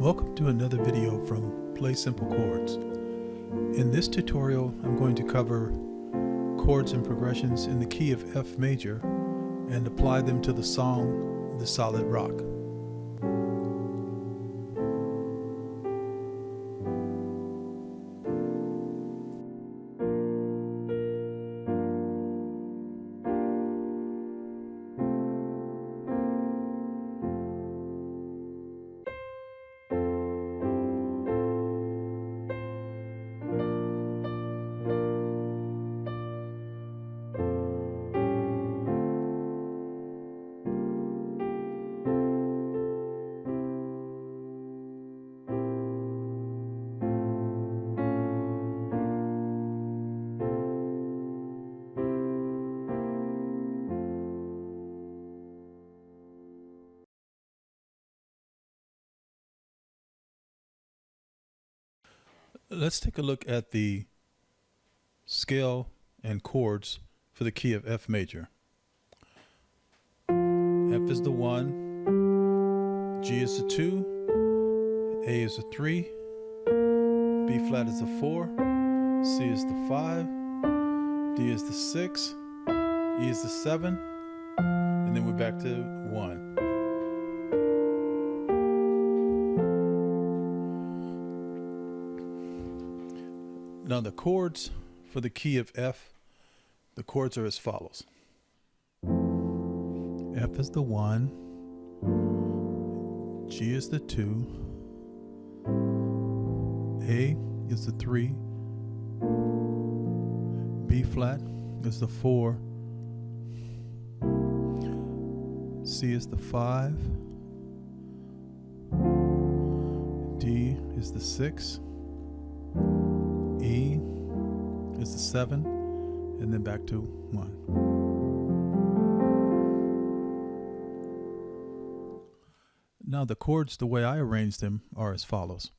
Welcome to another video from Play Simple Chords. In this tutorial, I'm going to cover chords and progressions in the key of F major and apply them to the song, The Solid Rock. Let's take a look at the scale and chords for the key of F major. F is the 1, G is the 2, A is the 3, B flat is the 4, C is the 5, D is the 6, E is the 7, and then we're back to 1. Now the chords for the key of F, the chords are as follows. F is the 1, G is the 2, A is the 3, B flat is the 4, C is the 5, D is the 6, E is the 7, and then back to 1. Now the chords, the way I arrange them, are as follows.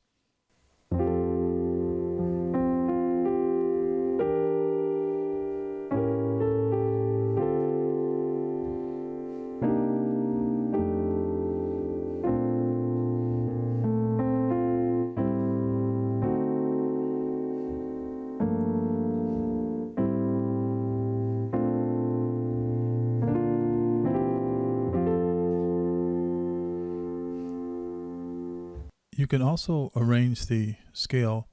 You can also arrange the scale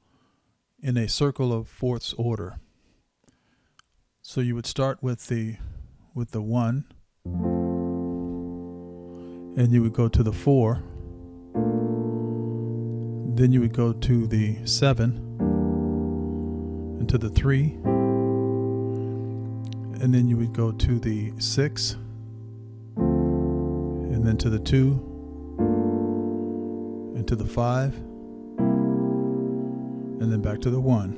in a circle of fourths order. So you would start with the 1, and you would go to the 4, then you would go to the 7, and to the 3, and then you would go to the 6, and then to the 2, and to the 5, and then back to the 1.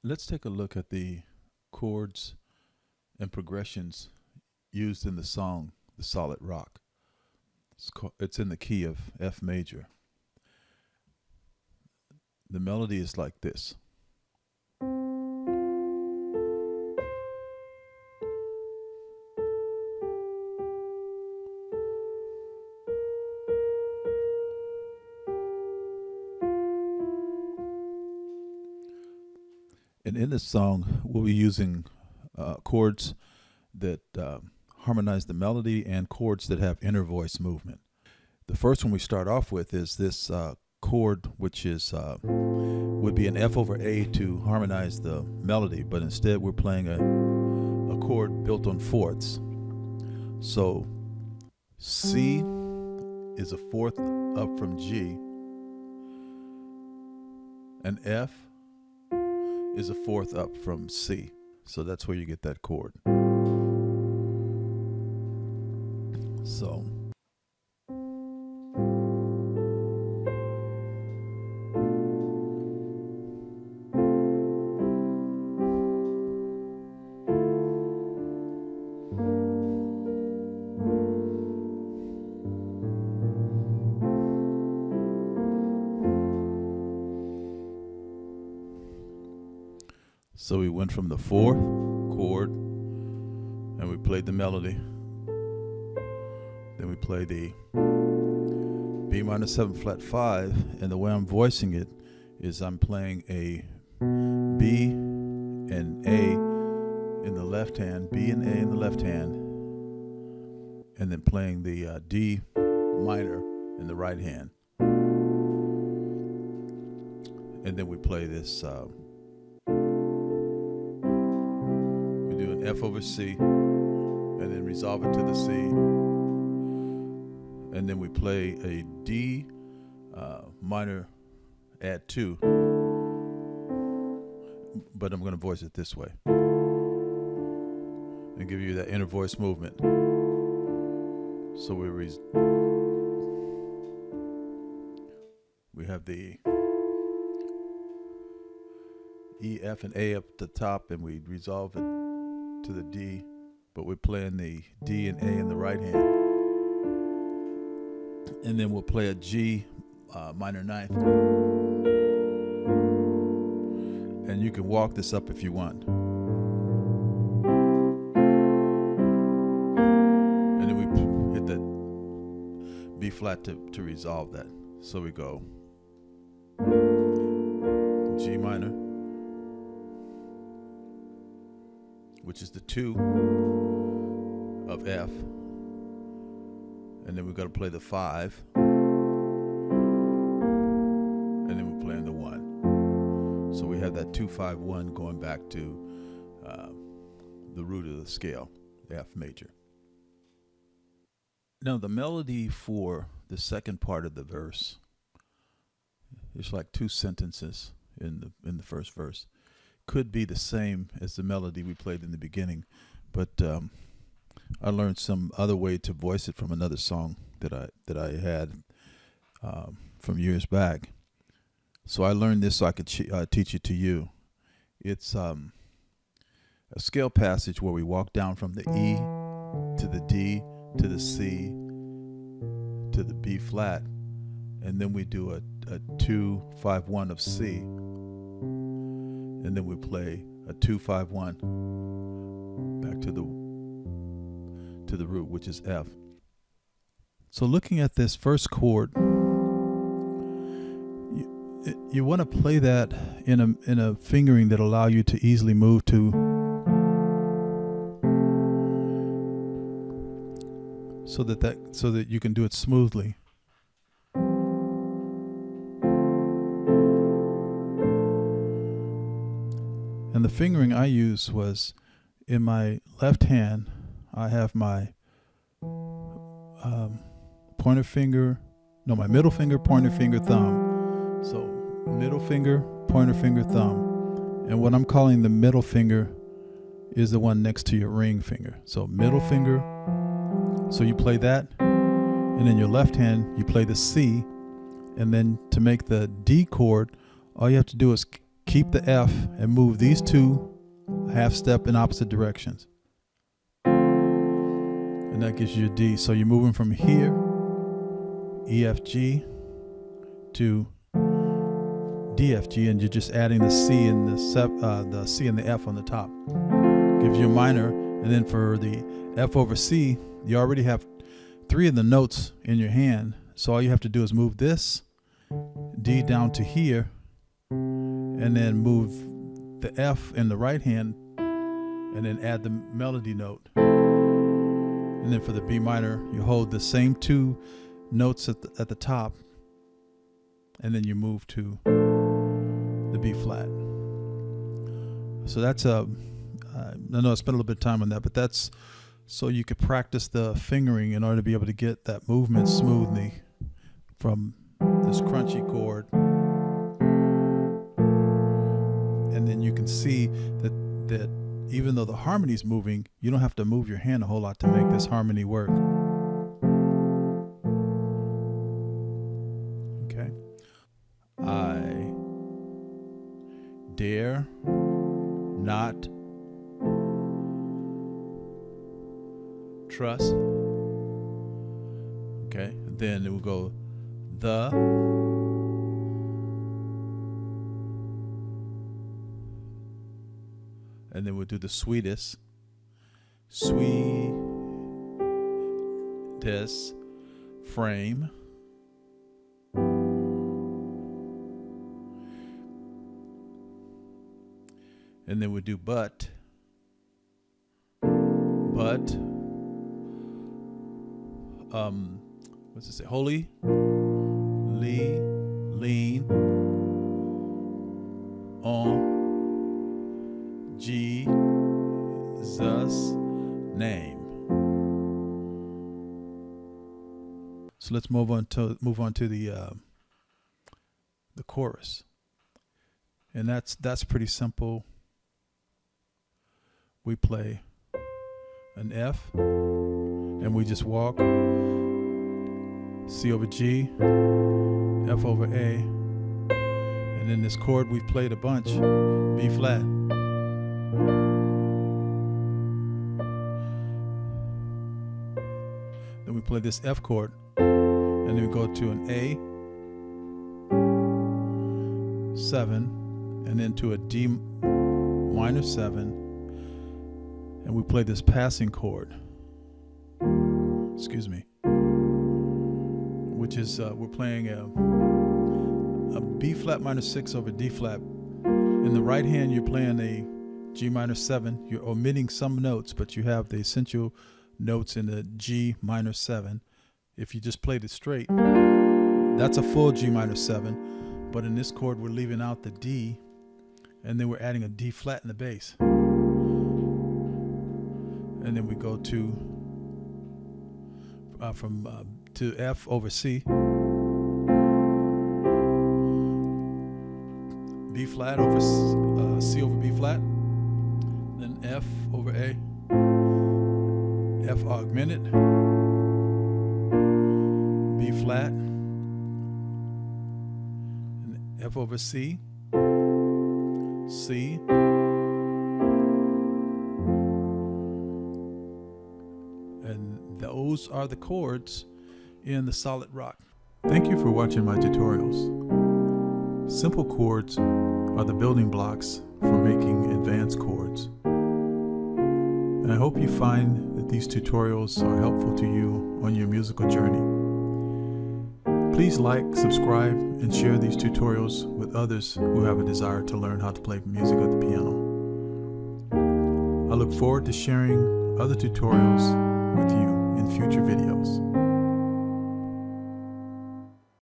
Let's take a look at the chords and progressions used in the song, The Solid Rock. It's in the key of F major. The melody is like this. And in this song, we'll be using chords that harmonize the melody and chords that have inner voice movement. The first one we start off with is this chord, which is would be an F over A to harmonize the melody, but instead we're playing a chord built on fourths. So C is a fourth up from G, and F is a fourth up from C. So that's where you get that chord. So So we went from the 4th chord and we played the melody. Then we play the B minor 7 flat 5, and the way I'm voicing it is I'm playing a B and A in the left hand, B and A in the left hand, and then playing the D minor in the right hand. And then we play this, we do an F over C, and then resolve it to the C. And then we play a D minor add 2, but I'm going to voice it this way and give you that inner voice movement. So we have the E, F, and A up at the top, and we resolve it to the D, but we're playing the D and A in the right hand. And then we'll play a G minor 9th. And you can walk this up if you want. And then we hit that B flat to resolve that. So we go G minor, which is the 2 of F. And then we've got to play the 5. And then we're playing the 1. So we have that 2, 5, 1 going back to the root of the scale, F major. Now the melody for the second part of the verse, it's like 2 sentences in the first verse. Could be the same as the melody we played in the beginning, but I learned some other way to voice it from another song that I had from years back. So I learned this so I could teach it to you. It's a scale passage where we walk down from the E to the D to the C to the B flat, and then we do a 2, 5, 1 of C, and then we play a 2, 5, 1 back to the root, which is F. So looking at this first chord, you want to play that in a fingering that allow you to easily move to, so that you can do it smoothly. And the fingering I used was in my left hand. I have my my middle finger, pointer finger, thumb. So middle finger, pointer finger, thumb. And what I'm calling the middle finger is the one next to your ring finger. So middle finger. So you play that, and in your left hand you play the C, and then to make the D chord, all you have to do is keep the F and move these 2 half step in opposite directions. And that gives you a D. So you're moving from here, E, F, G, to D, F, G, and you're just adding the C and the C and the F on the top. Gives you a minor, and then for the F over C, you already have 3 of the notes in your hand. So all you have to do is move this D down to here, and then move the F in the right hand, and then add the melody note. And then for the B minor, you hold the same 2 notes at the top, and then you move to the B flat. So that's I know I spent a little bit of time on that, but that's so you could practice the fingering in order to be able to get that movement smoothly from this crunchy chord. And then you can see that even though the harmony's moving, you don't have to move your hand a whole lot to make this harmony work. Okay. I dare not trust. Okay. Then it will go the. And then we'll do the sweetest. sweetest frame, and then we do but, what's it say? Holy, lean on Jesus' name. So let's move on to the chorus, and that's pretty simple. We play an F, and we just walk C over G, F over A, and in this chord we've played a bunch, B flat. Then we play this F chord, and then we go to an A, 7, and then to a D minor 7, and we play this passing chord, which is we're playing a B flat minor 6 over D flat. In the right hand you're playing a G minor 7. You're omitting some notes, but you have the essential notes in the G minor 7. If you just played it straight, that's a full G minor 7, but in this chord we're leaving out the D, and then we're adding a D flat in the bass. And then we go to to F over C, B flat over C over B flat, then F over A, F augmented, B flat, and F over C, C, and those are the chords in the solid rock. Thank you for watching my tutorials. Simple chords are the building blocks for making advanced chords. And I hope you find that these tutorials are helpful to you on your musical journey. Please like, subscribe, and share these tutorials with others who have a desire to learn how to play music at the piano. I look forward to sharing other tutorials with you in future videos.